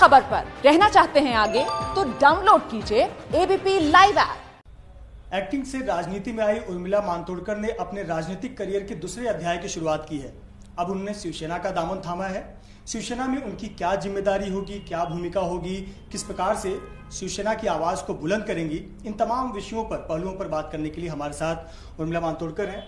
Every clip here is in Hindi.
खबर पर रहना चाहते हैं आगे तो डाउनलोड कीजिए एबीपी लाइव ऐप। एक्टिंग से राजनीति में आई उर्मिला मातोंडकर ने अपने राजनीतिक करियर के दूसरे अध्याय की शुरुआत की है। अब उन्होंने शिवसेना का दामन थामा है। शिवसेना में उनकी क्या जिम्मेदारी होगी, क्या भूमिका होगी, किस प्रकार से शिवसेना की आवाज को बुलंद करेंगी, इन तमाम विषयों पर, पहलुओं पर बात करने के लिए हमारे साथ उर्मिला मातोंडकर हैं।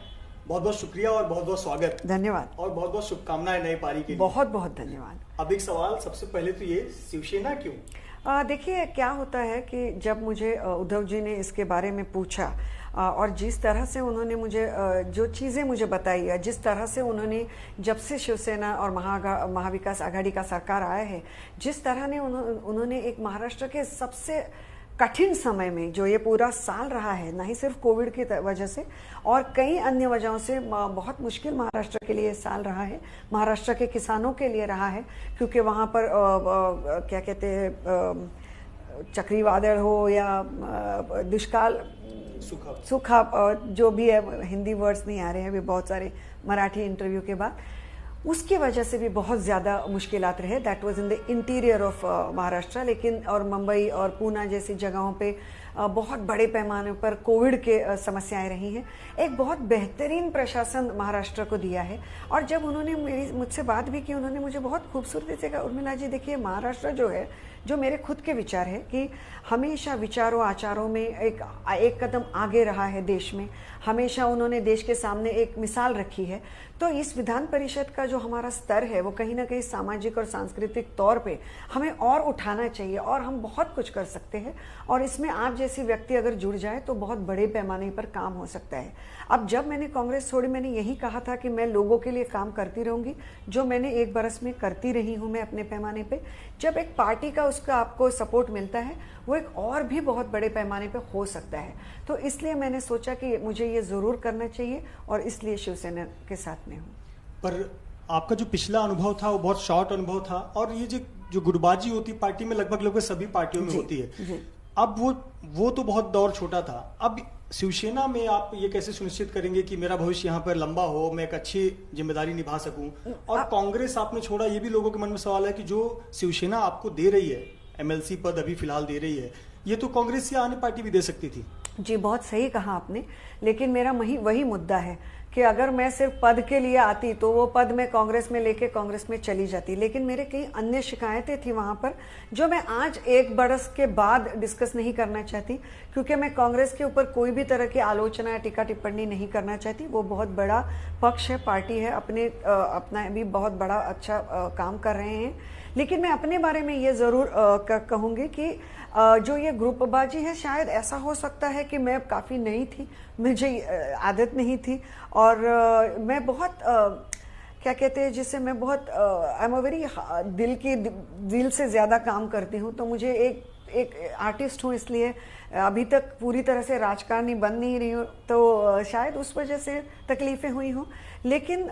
बहुत बहुत शुक्रिया और बहुत बहुत स्वागत। धन्यवाद और बहुत बहुत शुभकामनाएं नई पारी के लिए। बहुत बहुत धन्यवाद। अब एक सवाल, सबसे पहले तो ये, शिवसेना क्यों? देखिए, क्या होता है कि जब मुझे उद्धव जी ने इसके बारे में पूछा और जिस तरह से उन्होंने मुझे जो चीज़ें मुझे बताई, जिस तरह से उन्होंने जब से शिवसेना और महाविकास आघाड़ी का सरकार आया है, जिस तरह ने उन्होंने एक महाराष्ट्र के सबसे कठिन समय में, जो ये पूरा साल रहा है, ना ही सिर्फ कोविड की वजह से और कई अन्य वजहों से बहुत मुश्किल महाराष्ट्र के लिए साल रहा है, महाराष्ट्र के किसानों के लिए रहा है, क्योंकि वहाँ पर क्या कहते हैं, चक्रवादल हो या दुष्काल, सूखा, जो भी है, हिंदी वर्ड्स नहीं आ रहे हैं अभी बहुत सारे मराठी इंटरव्यू के बाद, उसकी वजह से भी बहुत ज़्यादा मुश्किलात रहे। That was in the interior of Maharashtra. लेकिन और मुंबई और पूना जैसी जगहों पे बहुत बड़े पैमाने पर कोविड के समस्याएं रही हैं। एक बहुत बेहतरीन प्रशासन महाराष्ट्र को दिया है। और जब उन्होंने मुझसे बात भी की, उन्होंने मुझे बहुत खूबसूरती से कहा, उर्मिला जी देखिए, महाराष्ट्र जो है, जो मेरे खुद के विचार है कि हमेशा विचारों आचारों में एक कदम आगे रहा है देश में, हमेशा उन्होंने देश के सामने एक मिसाल रखी है। तो इस विधान परिषद का जो हमारा स्तर है, वो कहीं ना कहीं सामाजिक और सांस्कृतिक तौर पे हमें और उठाना चाहिए और हम बहुत कुछ कर सकते हैं। और इसमें आप जैसी व्यक्ति अगर जुड़ जाए तो बहुत बड़े पैमाने पर काम हो सकता है। अब जब मैंने कांग्रेस छोड़ी, मैंने यही कहा था कि मैं लोगों के लिए काम करती रहूंगी, जो मैंने 1 बरस में करती रही हूं मैं अपने पैमाने पे। जब एक पार्टी का उसका आपको सपोर्ट मिलता है, वो एक और भी बहुत बड़े पैमाने पे हो सकता है। तो इसलिए मैंने सोचा कि मुझे ये जरूर करना चाहिए और इसलिए शिवसेना के साथ में हूँ। पर आपका जो पिछला अनुभव था वो बहुत शॉर्ट अनुभव था, और ये जो गुटबाजी होती है पार्टी में, लगभग सभी पार्टियों में होती है। अब वो तो बहुत दौर छोटा था। अब शिवसेना में आप ये कैसे सुनिश्चित करेंगे कि मेरा भविष्य यहाँ पर लंबा हो, मैं एक अच्छी जिम्मेदारी निभा सकूं? और कांग्रेस आपने छोड़ा, ये भी लोगों के मन में सवाल है कि जो शिवसेना आपको दे रही है, एमएलसी पद अभी फिलहाल दे रही है, ये तो कांग्रेस या अन्य पार्टी भी दे सकती थी। जी, बहुत सही कहा आपने। लेकिन मेरा वही मुद्दा है कि अगर मैं सिर्फ पद के लिए आती तो वो पद मैं कांग्रेस में लेके कांग्रेस में चली जाती। लेकिन मेरे कई अन्य शिकायतें थी वहां पर, जो मैं आज 1 बरस के बाद डिस्कस नहीं करना चाहती, क्योंकि मैं कांग्रेस के ऊपर कोई भी तरह की आलोचना या टीका टिप्पणी नहीं करना चाहती। वो बहुत बड़ा पक्ष है, पार्टी है, अपना भी बहुत बड़ा अच्छा काम कर रहे हैं। लेकिन मैं अपने बारे में ये जरूर कहूंगी कि जो ये ग्रुपबाजी है, शायद ऐसा हो सकता है कि मैं काफ़ी नई थी, मुझे आदत नहीं थी, और मैं बहुत क्या कहते हैं जिससे मैं बहुत आई एम अ वेरी दिल से ज़्यादा काम करती हूँ। तो मुझे एक आर्टिस्ट हूँ, इसलिए अभी तक पूरी तरह से राजकारणी बन नहीं रही हूँ, तो शायद उस वजह से तकलीफ़ें हुई हों। लेकिन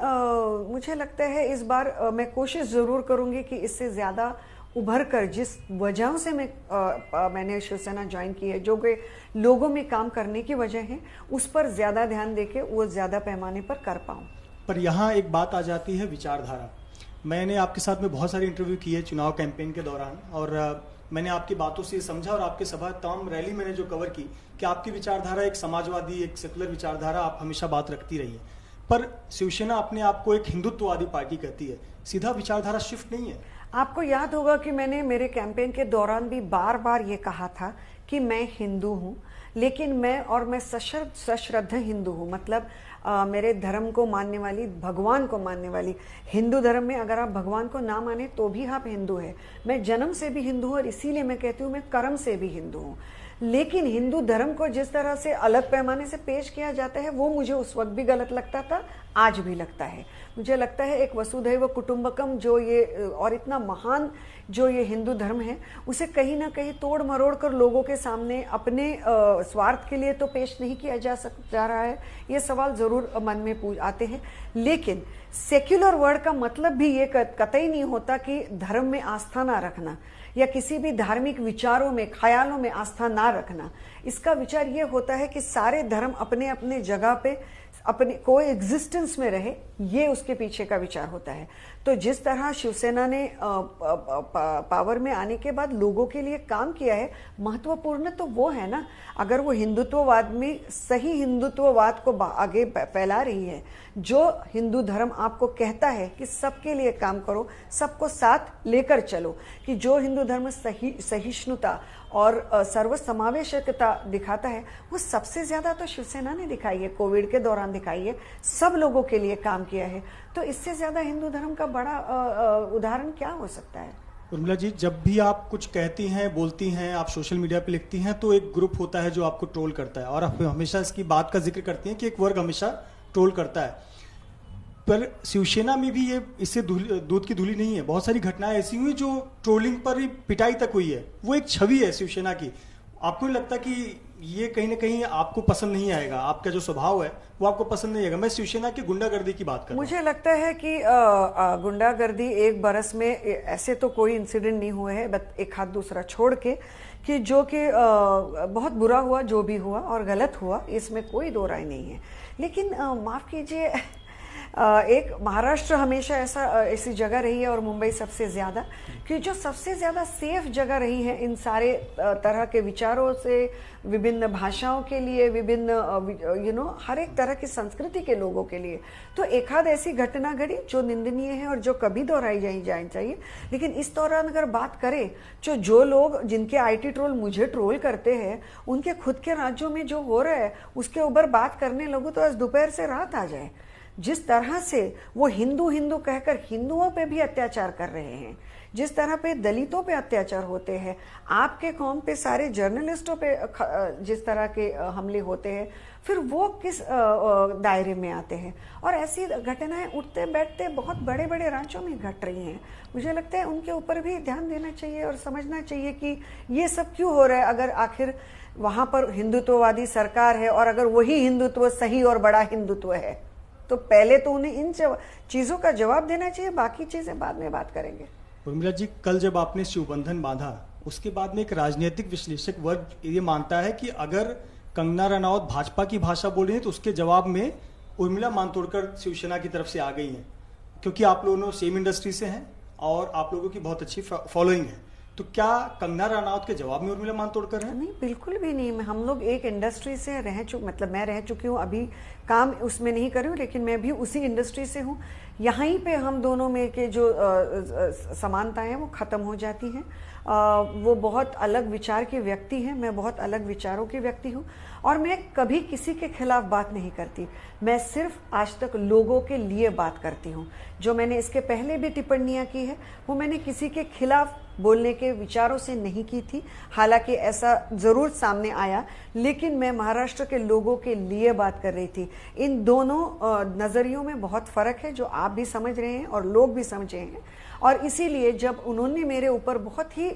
मुझे लगता है इस बार मैं कोशिश ज़रूर करूँगी कि इससे ज़्यादा उभर कर, जिस वजहों से मैंने शिवसेना ज्वाइन की है, जो कि लोगों में काम करने की वजह है, उस पर ज़्यादा ध्यान देके वो ज़्यादा पैमाने पर कर पाऊँ। पर यहाँ एक बात आ जाती है, विचारधारा। मैंने आपके साथ में बहुत सारे इंटरव्यू किए चुनाव कैंपेन के दौरान, और मैंने आपकी बातों से समझा, और आपके सभा तमाम रैली मैंने जो कवर की, कि आपकी विचारधारा एक समाजवादी, एक सेकुलर विचारधारा, आप हमेशा बात रखती रही है। पर शिवसेना अपने आप को एक हिंदुत्ववादी पार्टी कहती है, सीधा विचारधारा शिफ्ट नहीं है। आपको याद होगा कि मैंने मेरे कैंपेन के दौरान भी बार बार ये कहा था कि मैं हिंदू हूँ, लेकिन मैं सश्रद्ध हिंदू हूँ। मतलब मेरे धर्म को मानने वाली, भगवान को मानने वाली। हिंदू धर्म में अगर आप भगवान को ना माने तो भी आप हिंदू हैं। मैं जन्म से भी हिंदू हूँ, और इसीलिए मैं कहती हूँ मैं कर्म से भी हिंदू हूँ। लेकिन हिंदू धर्म को जिस तरह से अलग पैमाने से पेश किया जाता है, वो मुझे उस वक्त भी गलत लगता था, आज भी लगता है। मुझे लगता है एक वसुधैव कुटुंबकम जो ये, और इतना महान जो ये हिंदू धर्म है, उसे कहीं ना कहीं तोड़ मरोड़ कर लोगों के सामने अपने स्वार्थ के लिए तो पेश नहीं किया जा रहा है। ये सवाल जरूर मन में आते हैं। लेकिन सेक्युलर वर्ड का मतलब भी ये कतई नहीं होता कि धर्म में आस्था ना रखना या किसी भी धार्मिक विचारों में, ख्यालों में आस्था ना रखना। इसका विचार ये होता है कि सारे धर्म अपने अपने जगह पे अपने को एग्जिस्टेंस में रहे, ये उसके पीछे का विचार होता है। तो जिस तरह शिवसेना ने पावर में आने के बाद लोगों के लिए काम किया है, महत्वपूर्ण तो वो है ना। अगर वो हिंदुत्ववाद में सही हिंदुत्ववाद को आगे फैला रही है, जो हिंदू धर्म आपको कहता है कि सबके लिए काम करो, सबको साथ लेकर चलो, कि जो हिंदू धर्म सहिष्णुता और सर्वसमावेशकता दिखाता है, वो सबसे ज्यादा तो शिवसेना ने दिखाई है, कोविड के दौरान दिखाई है, सब लोगों के लिए काम किया है। तो इससे ज्यादा हिंदू धर्म का बड़ा उदाहरण क्या हो सकता है? उर्मिला जी, जब भी आप कुछ कहती हैं, बोलती हैं, आप सोशल मीडिया पे लिखती हैं, तो एक ग्रुप होता है जो आपको ट्रोल करता है, और आप हमेशा इसकी बात का जिक्र करती हैं कि एक वर्ग हमेशा ट्रोल करता है। पर शिवसेना में भी ये इससे दूध की धूली नहीं है। बहुत सारी घटनाएं ऐसी हुई जो ट्रोलिंग पर ही पिटाई तक हुई है। वो एक छवि है शिवसेना की। आपको नहीं लगता कि ये कहीं ना कहीं आपको पसंद नहीं आएगा? आपका जो स्वभाव है वो आपको पसंद नहीं आएगा। मैं शिवसेना की गुंडागर्दी की बात कर रहा हूं। मुझे लगता है कि गुंडागर्दी एक बरस में ऐसे तो कोई इंसिडेंट नहीं हुए हैं, बट एक हाथ दूसरा छोड़ के, कि जो कि बहुत बुरा हुआ, जो भी हुआ और गलत हुआ, इसमें कोई दो राय नहीं है। लेकिन माफ कीजिए, एक महाराष्ट्र हमेशा ऐसी जगह रही है, और मुंबई सबसे ज्यादा, कि जो सबसे ज्यादा सेफ जगह रही है इन सारे तरह के विचारों से, विभिन्न भाषाओं के लिए, विभिन्न हर एक तरह की संस्कृति के लोगों के लिए। तो एक आध ऐसी घटना घटी जो निंदनीय है और जो कभी दोहराई जानी चाहिए। लेकिन इस दौरान अगर बात करें, जो लोग जिनके आईटी ट्रोल मुझे ट्रोल करते हैं, उनके खुद के राज्यों में जो हो रहा है उसके ऊपर बात करने लगूं तो आज दोपहर से रात आ जाए। जिस तरह से वो हिंदू हिंदू कहकर हिंदुओं पे भी अत्याचार कर रहे हैं, जिस तरह पे दलितों पे अत्याचार होते हैं, आपके कौम पे सारे जर्नलिस्टों पे जिस तरह के हमले होते हैं, फिर वो किस दायरे में आते हैं? और ऐसी घटनाएं उठते बैठते बहुत बड़े बड़े राज्यों में घट रही हैं। मुझे लगता है उनके ऊपर भी ध्यान देना चाहिए और समझना चाहिए कि ये सब क्यों हो रहा है। अगर आखिर वहां पर हिंदुत्ववादी सरकार है, और अगर वही हिंदुत्व सही और बड़ा हिंदुत्व है, तो पहले तो उन्हें इन चीजों का जवाब देना चाहिए, बाकी चीजें बाद में बात करेंगे। उर्मिला जी, कल जब आपने शिवबंधन बांधा, उसके बाद में एक राजनीतिक विश्लेषक वर्ग ये मानता है कि अगर कंगना रनौत भाजपा की भाषा बोल रही है तो उसके जवाब में उर्मिला मातोंडकर शिवसेना की तरफ से आ गई हैं, क्योंकि आप लोगों सेम इंडस्ट्री से हैं और आप लोगों की बहुत अच्छी फॉलोइंग है। तो क्या कंगना रनौत के जवाब में उर्मिला मातोंडकर है? नहीं, बिल्कुल भी नहीं। हम लोग एक इंडस्ट्री से मतलब मैं रह चुकी हूँ, अभी काम उसमें नहीं कर रही हूँ, लेकिन मैं भी उसी इंडस्ट्री से हूँ। यहीं पे हम दोनों में के जो समानताएं हैं वो खत्म हो जाती हैं। वो बहुत अलग विचार के व्यक्ति हैं, मैं बहुत अलग विचारों की व्यक्ति हूँ, और मैं कभी किसी के खिलाफ बात नहीं करती। मैं सिर्फ आज तक लोगों के लिए बात करती हूँ। जो मैंने इसके पहले भी टिप्पणियां की है वो मैंने किसी के खिलाफ बोलने के विचारों से नहीं की थी, हालांकि ऐसा जरूर सामने आया, लेकिन मैं महाराष्ट्र के लोगों के लिए बात कर रही थी। इन दोनों नजरियों में बहुत फर्क है, जो आप भी समझ रहे हैं और लोग भी समझ रहे हैं। और इसीलिए जब उन्होंने मेरे ऊपर बहुत ही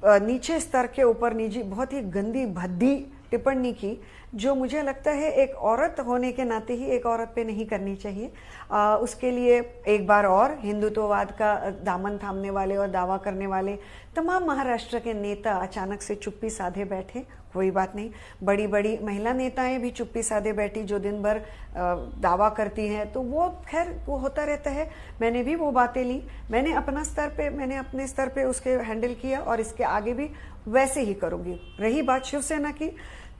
नीचे स्तर के ऊपर बहुत ही गंदी भद्दी टिप्पणी की, जो मुझे लगता है एक औरत होने के नाते ही एक औरत पे नहीं करनी चाहिए, उसके लिए एक बार और हिंदुत्ववाद का दामन थामने वाले और दावा करने वाले तमाम महाराष्ट्र के नेता अचानक से चुप्पी साधे बैठे। कोई बात नहीं, बड़ी बड़ी महिला नेताएं भी चुप्पी साधे बैठी जो दिन भर दावा करती हैं, तो वो खैर वो होता रहता है। मैंने भी वो बातें ली, मैंने अपने स्तर पे उसके हैंडल किया, और इसके आगे भी वैसे ही करूंगी। रही बात शिवसेना की,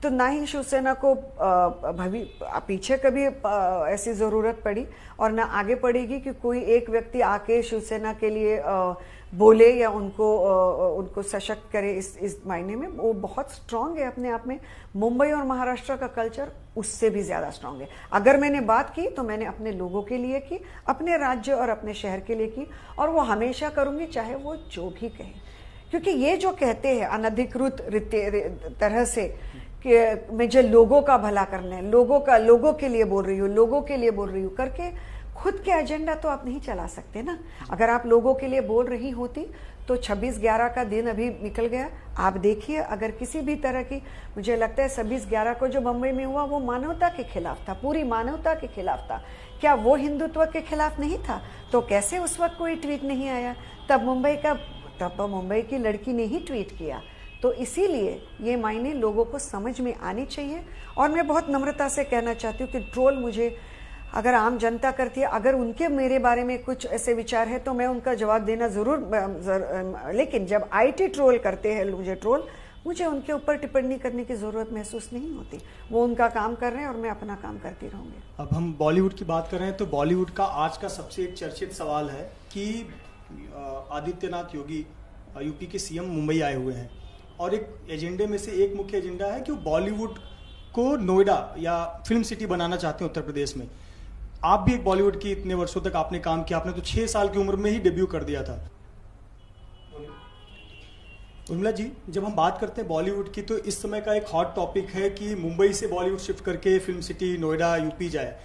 तो ना ही शिवसेना को पीछे कभी ऐसी जरूरत पड़ी और ना आगे पड़ेगी कि कोई एक व्यक्ति आके शिवसेना के लिए बोले या उनको सशक्त करे। इस मायने में वो बहुत स्ट्रांग है अपने आप में। मुंबई और महाराष्ट्र का कल्चर उससे भी ज्यादा स्ट्रांग है। अगर मैंने बात की तो मैंने अपने लोगों के लिए की, अपने राज्य और अपने शहर के लिए की, और वो हमेशा करूंगी चाहे वो जो भी कहे। क्योंकि ये जो कहते हैं अनधिकृत तरह से कि मुझे लोगों का भला करना है, लोगों के लिए बोल रही हूँ करके खुद के एजेंडा तो आप नहीं चला सकते ना। अगर आप लोगों के लिए बोल रही होती तो 26/11 का दिन अभी निकल गया। आप देखिए, अगर किसी भी तरह की, मुझे लगता है 26/11 को जो मुंबई में हुआ वो मानवता के खिलाफ था, पूरी मानवता के खिलाफ था। क्या वो हिंदुत्व के खिलाफ नहीं था? तो कैसे उस वक्त कोई ट्वीट नहीं आया? तब मुंबई की लड़की ने ही ट्वीट किया। तो इसीलिए ये मायने लोगों को समझ में आने चाहिए। और मैं बहुत नम्रता से कहना चाहती हूँ कि ट्रोल मुझे अगर आम जनता करती है, अगर उनके मेरे बारे में कुछ ऐसे विचार है तो मैं उनका जवाब देना जरूर, लेकिन जब IT ट्रोल करते हैं मुझे उनके ऊपर टिप्पणी करने की जरूरत महसूस नहीं होती। वो उनका काम कर रहे हैं और मैं अपना काम करती रहूंगी। अब हम बॉलीवुड की बात कर रहे हैं तो बॉलीवुड का आज का सबसे एक चर्चित सवाल है कि आदित्यनाथ योगी यूपी के CM मुंबई आए हुए हैं और एक एजेंडे में से एक मुख्य एजेंडा है कि वो बॉलीवुड को नोएडा या फिल्म सिटी बनाना चाहते हैं उत्तर प्रदेश में। आप भी एक बॉलीवुड की इतने वर्षों तक आपने काम किया, आपने तो 6 साल की उम्र में ही डेब्यू कर दिया था। उर्मिला जी, जब हम बात करते हैं बॉलीवुड की तो इस समय का एक हॉट टॉपिक है कि मुंबई से बॉलीवुड शिफ्ट करके फिल्म सिटी नोएडा यूपी जाए।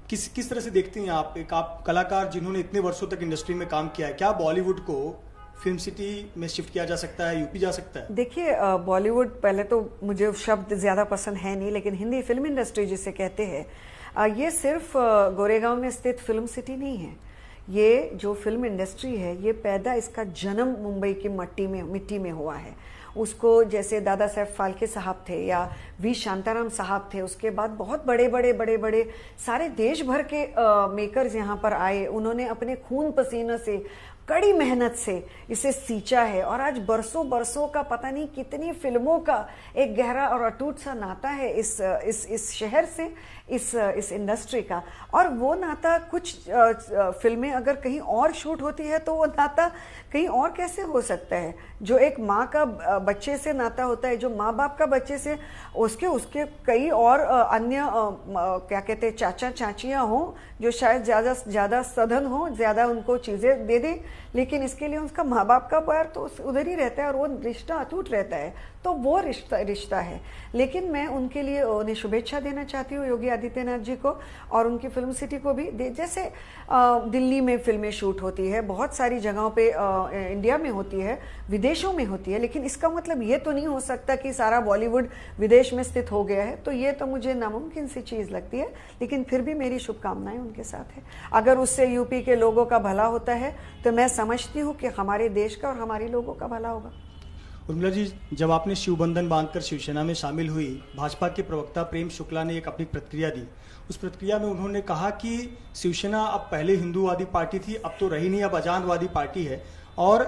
किस तरह से देखती हैं आप, एक आप कलाकार जिन्होंने इतने वर्षों तक इंडस्ट्री में काम किया है, क्या बॉलीवुड को फिल्म सिटी में शिफ्ट किया जा सकता है, यूपी जा सकता है? देखिए, बॉलीवुड, पहले तो मुझे शब्द ज्यादा पसंद है नहीं, लेकिन हिंदी फिल्म इंडस्ट्री जिसे कहते हैं, ये सिर्फ गोरेगांव में स्थित फिल्म सिटी नहीं है। ये जो फिल्म इंडस्ट्री है, ये पैदा, इसका जन्म मुंबई की मिट्टी में हुआ है। उसको जैसे दादा साहेब फाल्के साहब थे या वी शांताराम साहब थे, उसके बाद बहुत बड़े सारे देश भर के मेकर्स यहाँ पर आए। उन्होंने अपने खून पसीना से, कड़ी मेहनत से इसे सींचा है और आज बरसों का, पता नहीं कितनी फिल्मों का एक गहरा और अटूट सा नाता है इस शहर से, इस इंडस्ट्री का। और वो नाता, कुछ फिल्में अगर कहीं और शूट होती है तो वो नाता कहीं और कैसे हो सकता है? जो एक माँ का बच्चे से नाता होता है, जो माँ बाप का बच्चे से, उसके कई और अन्य क्या कहते हैं, चाचा चाचियां हों जो शायद ज्यादा सधन हो, ज्यादा उनको चीजें दे दे, लेकिन इसके लिए उसका माँ बाप का प्यार तो उधर ही रहता है और वो रिश्ता अटूट रहता है। तो वो रिश्ता है। लेकिन मैं उनके लिए उन्हें शुभेच्छा देना चाहती हूँ, योगी आदित्यनाथ जी को और उनकी फिल्म सिटी को भी। जैसे दिल्ली में फिल्में शूट होती है, बहुत सारी जगहों पे इंडिया में होती है, विदेशों में होती है, लेकिन इसका मतलब ये तो नहीं हो सकता कि सारा बॉलीवुड विदेश में स्थित हो गया है। तो ये तो मुझे नामुमकिन सी चीज लगती है, लेकिन फिर भी मेरी शुभकामनाएं उनके साथ है। अगर उससे यूपी के लोगों का भला होता है तो मैं समझती हूँ कि हमारे देश का और हमारे लोगों का भला होगा। उर्मिला जी, जब आपने शिवबंधन बांधकर शिवसेना में शामिल हुई, भाजपा के प्रवक्ता प्रेम शुक्ला ने एक अपनी प्रतिक्रिया दी। उस प्रतिक्रिया में उन्होंने कहा कि शिवसेना अब पहले हिंदूवादी पार्टी थी, अब तो रही नहीं, अब अजानवादी पार्टी है और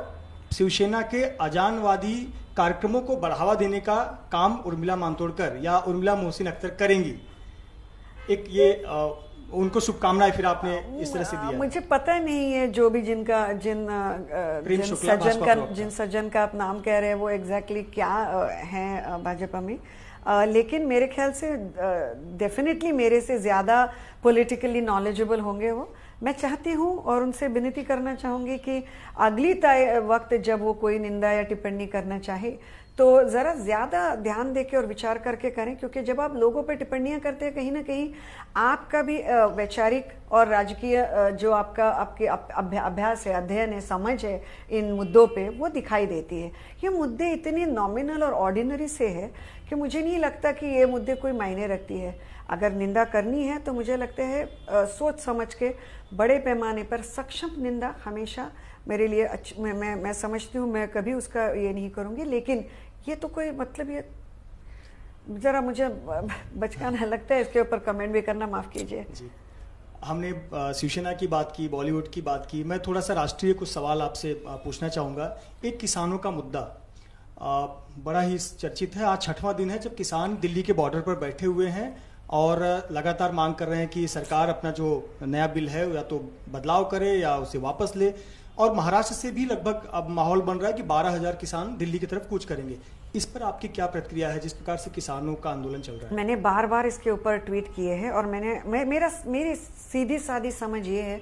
शिवसेना के अजानवादी कार्यक्रमों को बढ़ावा देने का काम उर्मिला मातोंडकर या उर्मिला मोहसिन अख्तर करेंगी। एक ये उनको शुभकामनाएं फिर आपने इस तरह से दिया। मुझे पता नहीं है जो भी जिन सज्जन का आप नाम कह रहे हैं वो एग्जैक्टली क्या है भाजपा में, लेकिन मेरे ख्याल से डेफिनेटली मेरे से ज्यादा पॉलिटिकली नॉलेजेबल होंगे वो। मैं चाहती हूँ और उनसे विनती करना चाहूंगी कि अगली वक्त जब वो कोई निंदा या टिप्पणी करना चाहे तो जरा ज्यादा ध्यान देके और विचार करके करें, क्योंकि जब आप लोगों पे टिप्पणियां करते हैं, कहीं ना कहीं आपका भी वैचारिक और राजकीय जो आपके अभ्यास है, अध्ययन है, समझ है इन मुद्दों पे, वो दिखाई देती है। ये मुद्दे इतने नॉमिनल और ऑर्डिनरी से है कि मुझे नहीं लगता कि ये मुद्दे कोई मायने रखती है। अगर निंदा करनी है तो मुझे लगता है सोच समझ के, बड़े पैमाने पर सक्षम निंदा हमेशा मेरे लिए मैं समझती हूँ, मैं कभी उसका ये नहीं करूँगी। लेकिन ये तो कोई मतलब, ये जरा मुझे बचकाना लगता है, इसके ऊपर कमेंट भी करना माफ कीजिए। हमने शिवसेना की बात की, बॉलीवुड की बात की, मैं थोड़ा सा राष्ट्रीय कुछ सवाल आपसे पूछना चाहूँगा। एक किसानों का मुद्दा बड़ा ही चर्चित है। आज 6वां दिन है जब किसान दिल्ली के बॉर्डर पर बैठे हुए हैं और लगातार मांग कर रहे हैं कि सरकार अपना जो नया बिल है या तो बदलाव करे या उसे वापस ले। और महाराष्ट्र से भी लगभग अब माहौल बन रहा है कि 12,000 किसान दिल्ली की तरफ कूच करेंगे। इस पर आपकी क्या प्रतिक्रिया है, जिस प्रकार से किसानों का आंदोलन चल रहा है? मैंने बार इसके ऊपर ट्वीट किए हैं और मेरी सीधी सादी समझ ये है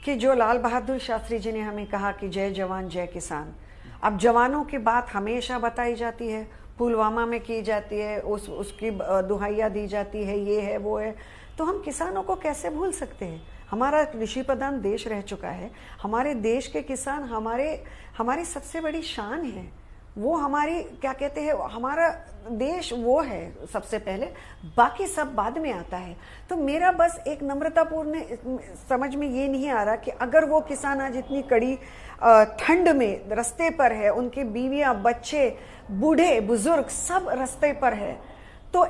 कि जो लाल बहादुर शास्त्री जी ने हमें कहा कि जय जवान जय किसान, अब जवानों की बात हमेशा बताई जाती है, पुलवामा में की जाती है, उसकी दुहाइयाँ दी जाती है, ये है वो है, तो हम किसानों को कैसे भूल सकते हैं? हमारा कृषि प्रधान देश रह चुका है। हमारे देश के किसान हमारी सबसे बड़ी शान है। वो हमारी क्या कहते हैं, हमारा देश वो है सबसे पहले, बाकी सब बाद में आता है। तो मेरा बस एक नम्रतापूर्ण समझ में ये नहीं आ रहा कि अगर वो किसान आज इतनी कड़ी ठंड में रास्ते पर है, उनके बीवियां, बच्चे, बूढ़े, बुजुर्ग सब रास्ते पर है, तो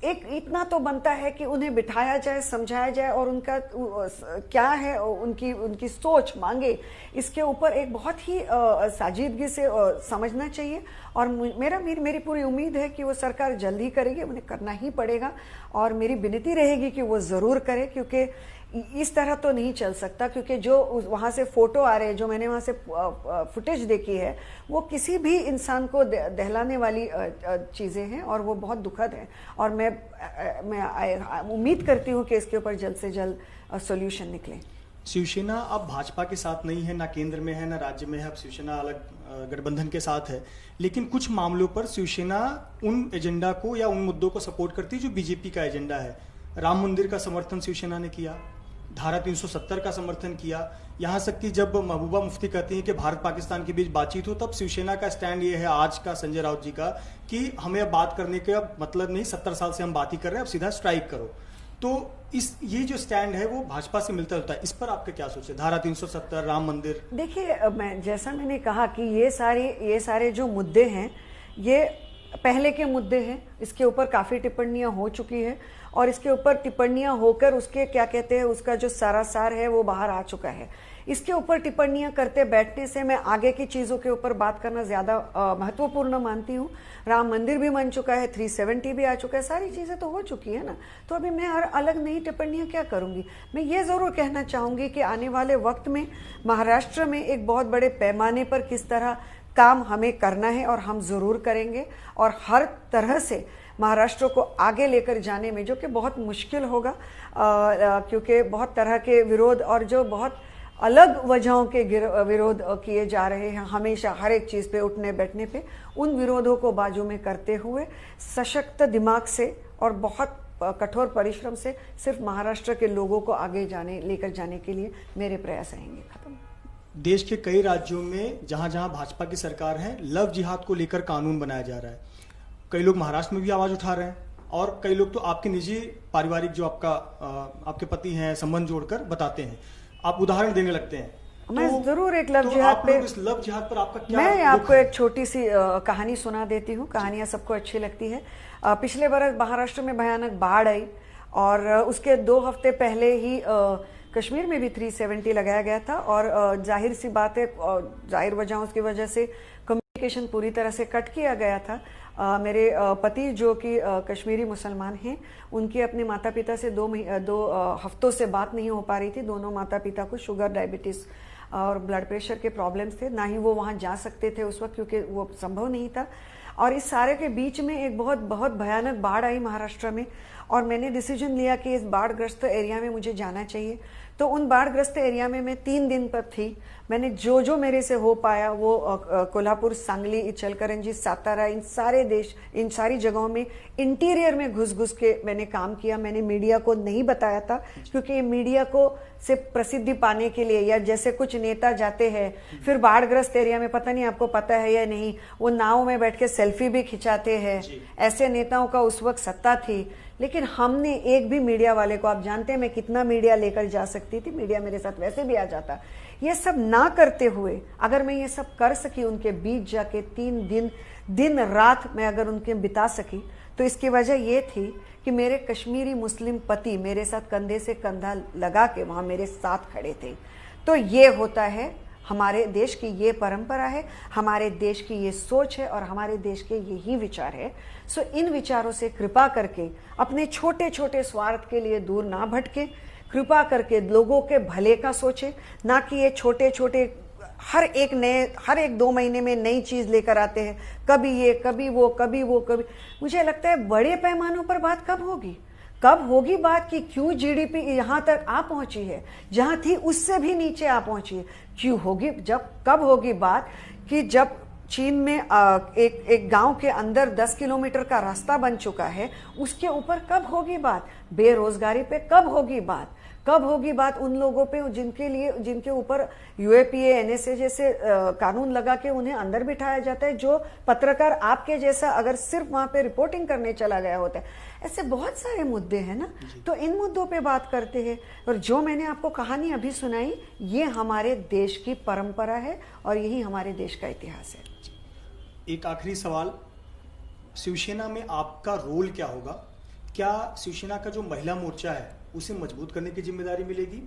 एक इतना तो बनता है कि उन्हें बिठाया जाए, समझाया जाए और उनका क्या है, उनकी सोच मांगे, इसके ऊपर एक बहुत ही साजीदगी से समझना चाहिए। और मेरी पूरी उम्मीद है कि वो सरकार जल्द ही करेगी, उन्हें करना ही पड़ेगा। और मेरी विनती रहेगी कि वो जरूर करे, क्योंकि इस तरह तो नहीं चल सकता। क्योंकि जो वहां से फोटो आ रहे हैं, जो मैंने वहां से फुटेज देखी है, वो किसी भी इंसान को दहलाने वाली चीजें हैं और वो बहुत दुखद है। और मैं उम्मीद करती हूँ कि इसके ऊपर जल्द से जल्द सॉल्यूशन निकले। शिवसेना अब भाजपा के साथ नहीं है, ना केंद्र में है ना राज्य में है, अब शिवसेना अलग गठबंधन के साथ है। लेकिन कुछ मामलों पर शिवसेना उन एजेंडा को या उन मुद्दों को सपोर्ट करती है जो बीजेपी का एजेंडा है। राम मंदिर का समर्थन शिवसेना ने किया, धारा 370 का समर्थन किया, यहाँ तक कि जब महबूबा मुफ्ती कहती हैं कि भारत पाकिस्तान के बीच बातचीत हो, तब शिवसेना का स्टैंड ये है आज का संजय राउत जी का कि हमें अब बात करने का मतलब नहीं, 70 साल से हम बात ही कर रहे हैं, अब सीधा स्ट्राइक करो। तो ये जो स्टैंड है वो भाजपा से मिलता जुलता है। इस पर आपका क्या सोच है? धारा 370, राम मंदिर। देखिए, जैसा मैंने कहा कि ये सारे जो मुद्दे हैं, ये पहले के मुद्दे हैं। इसके ऊपर काफी टिप्पणियां हो चुकी है और इसके ऊपर टिप्पणियां होकर उसके क्या कहते हैं, उसका जो सारासार है वो बाहर आ चुका है। इसके ऊपर टिप्पणियां करते बैठने से मैं आगे की चीजों के ऊपर बात करना ज्यादा महत्वपूर्ण मानती हूँ। राम मंदिर भी बन चुका है, 370 भी आ चुका है, सारी चीजें तो हो चुकी है ना। तो अभी मैं हर अलग नई टिप्पणियां क्या करूंगी। मैं ये जरूर कहना चाहूंगी कि आने वाले वक्त में महाराष्ट्र में एक बहुत बड़े पैमाने पर किस तरह काम हमें करना है और हम जरूर करेंगे। और हर तरह से महाराष्ट्र को आगे लेकर जाने में, जो कि बहुत मुश्किल होगा क्योंकि बहुत तरह के विरोध और जो बहुत अलग वजहों के विरोध किए जा रहे हैं हमेशा हर एक चीज पे, उठने बैठने पे, उन विरोधों को बाजू में करते हुए सशक्त दिमाग से और बहुत कठोर परिश्रम से सिर्फ महाराष्ट्र के लोगों को आगे लेकर जाने के लिए मेरे प्रयास रहेंगे। खत्म। देश के कई राज्यों में जहां जहां भाजपा की सरकार है, लव जिहाद को लेकर कानून बनाया जा रहा है। कई लोग महाराष्ट्र में भी आवाज उठा रहे हैं और कई लोग तो आपके निजी पारिवारिक जो आपके पति हैं संबंध जोड़कर बताते हैं, आप उदाहरण देने लगते हैं। मैं तो, जरूर एक लव जिहाद पे, इस लव जिहाद पर आपका क्या? मैं आपको एक छोटी सी कहानी सुना देती हूँ। कहानियां सबको अच्छी लगती है। पिछले बरस महाराष्ट्र में भयानक बाढ़ आई और उसके 2 हफ्ते पहले ही कश्मीर में भी 370 लगाया गया था। और जाहिर सी बात है, जाहिर वजहों की वजह से कम्युनिकेशन पूरी तरह से कट किया गया था। मेरे पति जो कि कश्मीरी मुसलमान हैं, उनकी अपने माता पिता से 2 हफ्तों से बात नहीं हो पा रही थी। दोनों माता पिता को शुगर, डायबिटीज और ब्लड प्रेशर के प्रॉब्लम्स थे। ना ही वो वहाँ जा सकते थे उस वक्त, क्योंकि वो संभव नहीं था। और इस सारे के बीच में एक बहुत बहुत भयानक बाढ़ आई महाराष्ट्र में और मैंने डिसीजन लिया कि इस बाढ़ग्रस्त एरिया में मुझे जाना चाहिए। तो उन बाढ़ग्रस्त एरिया में मैं 3 दिन पर थी। मैंने जो मेरे से हो पाया वो कोल्हापुर, सांगली, इचलकरंजी, सातारा, इन सारी जगहों में इंटीरियर में घुस के मैंने काम किया। मैंने मीडिया को नहीं बताया था, क्योंकि मीडिया को सिर्फ प्रसिद्धि पाने के लिए, या जैसे कुछ नेता जाते हैं फिर बाढ़ग्रस्त एरिया में, पता नहीं आपको पता है या नहीं, वो नाव में बैठ के सेल्फी भी खिंचाते हैं। ऐसे नेताओं का उस वक्त सत्ता थी। लेकिन हमने एक भी मीडिया वाले को, आप जानते हैं मैं कितना मीडिया लेकर जा सकती थी, मीडिया मेरे साथ वैसे भी आ जाता, ये सब ना करते हुए अगर मैं ये सब कर सकी, उनके बीच जाके 3 दिन रात मैं अगर उनके बिता सकी, तो इसकी वजह ये थी कि मेरे कश्मीरी मुस्लिम पति मेरे साथ कंधे से कंधा लगा के वहां मेरे साथ खड़े थे। तो ये होता है, हमारे देश की ये परंपरा है, हमारे देश की ये सोच है और हमारे देश के यही विचार है। सो इन विचारों से कृपा करके अपने छोटे छोटे स्वार्थ के लिए दूर ना भटके, कृपा करके लोगों के भले का सोचे, ना कि ये छोटे छोटे हर एक 2 महीने में नई चीज लेकर आते हैं, कभी ये कभी वो कभी वो कभी। मुझे लगता है बड़े पैमानों पर बात कब होगी बात कि क्यों जीडीपी यहां तक आ पहुंची है, जहां थी उससे भी नीचे आ पहुंची है। क्यों होगी, कब होगी बात कि जब चीन में एक गांव के अंदर 10 किलोमीटर का रास्ता बन चुका है, उसके ऊपर कब होगी बात? बेरोजगारी पे कब होगी बात उन लोगों पे जिनके ऊपर यूएपीए, एनएसए जैसे कानून लगा के उन्हें अंदर बिठाया जाता है, जो पत्रकार आपके जैसा अगर सिर्फ वहां पे रिपोर्टिंग करने चला गया होता है। ऐसे बहुत सारे मुद्दे हैं ना, तो इन मुद्दों पे बात करते हैं। और जो मैंने आपको कहानी अभी सुनाई, ये हमारे देश की परंपरा है और यही हमारे देश का इतिहास है। एक आखिरी सवाल, शिवसेना में आपका रोल क्या होगा? क्या शिवसेना का जो महिला मोर्चा है उसे मजबूत करने की जिम्मेदारी मिलेगी?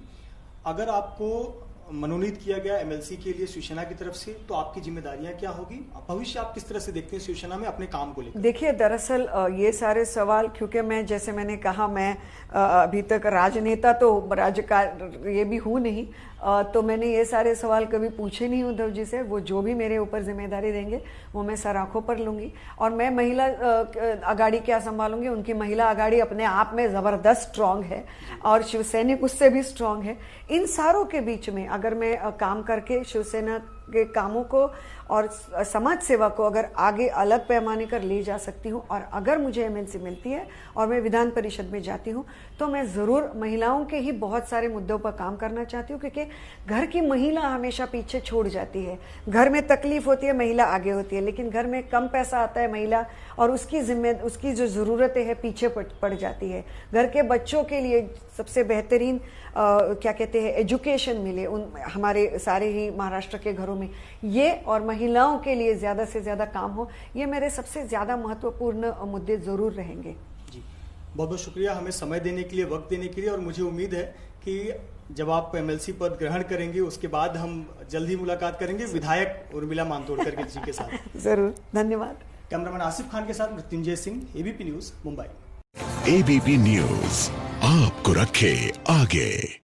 अगर आपको मनोनीत किया गया एमएलसी के लिए शिवसेना की तरफ से, तो आपकी जिम्मेदारियां क्या होगी? भविष्य आप किस तरह से देखते हैं शिवसेना में अपने काम को लेकर? देखिए, दरअसल ये सारे सवाल, क्योंकि मैं, जैसे मैंने कहा, मैं अभी तक राजनेता तो ये भी हूँ नहीं, तो मैंने ये सारे सवाल कभी पूछे नहीं उद्धव जी से। वो जो भी मेरे ऊपर जिम्मेदारी देंगे वो मैं सर आंखों पर लूंगी। और मैं महिला अगाड़ी क्या संभालूंगी, उनकी महिला अगाड़ी अपने आप में जबरदस्त स्ट्रांग है और शिवसैनिक उससे भी स्ट्रांग है। इन सारों के बीच में अगर मैं काम करके शिवसेना के कामों को और समाज सेवा को अगर आगे अलग पैमाने कर ले जा सकती हूँ, और अगर मुझे एमएलसी मिलती है और मैं विधान परिषद में जाती हूँ, तो मैं ज़रूर महिलाओं के ही बहुत सारे मुद्दों पर काम करना चाहती हूँ, क्योंकि घर की महिला हमेशा पीछे छोड़ जाती है। घर में तकलीफ होती है, महिला आगे होती है, लेकिन घर में कम पैसा आता है, महिला और उसकी जो ज़रूरतें हैं पीछे पड़ जाती है। घर के बच्चों के लिए सबसे बेहतरीन क्या कहते हैं, एजुकेशन मिले उन हमारे सारे ही महाराष्ट्र के घरों में, ये और महिलाओं के लिए ज़्यादा से ज़्यादा काम हो, ये मेरे सबसे ज़्यादा महत्वपूर्ण मुद्दे ज़रूर रहेंगे। जी, बहुत बहुत शुक्रिया हमें समय देने के लिए, वक्त देने के लिए। और मुझे उम्मीद है कि जब आप एमएलसी पद ग्रहण करेंगे उसके बाद हम जल्द ही मुलाकात करेंगे विधायक उर्मिला मातोंडकर जी के साथ। जरूर, धन्यवाद। कैमरामैन आसिफ खान के साथ Mrityunjay Singh, ABP news, Mumbai. ABP news आपको रखे आगे।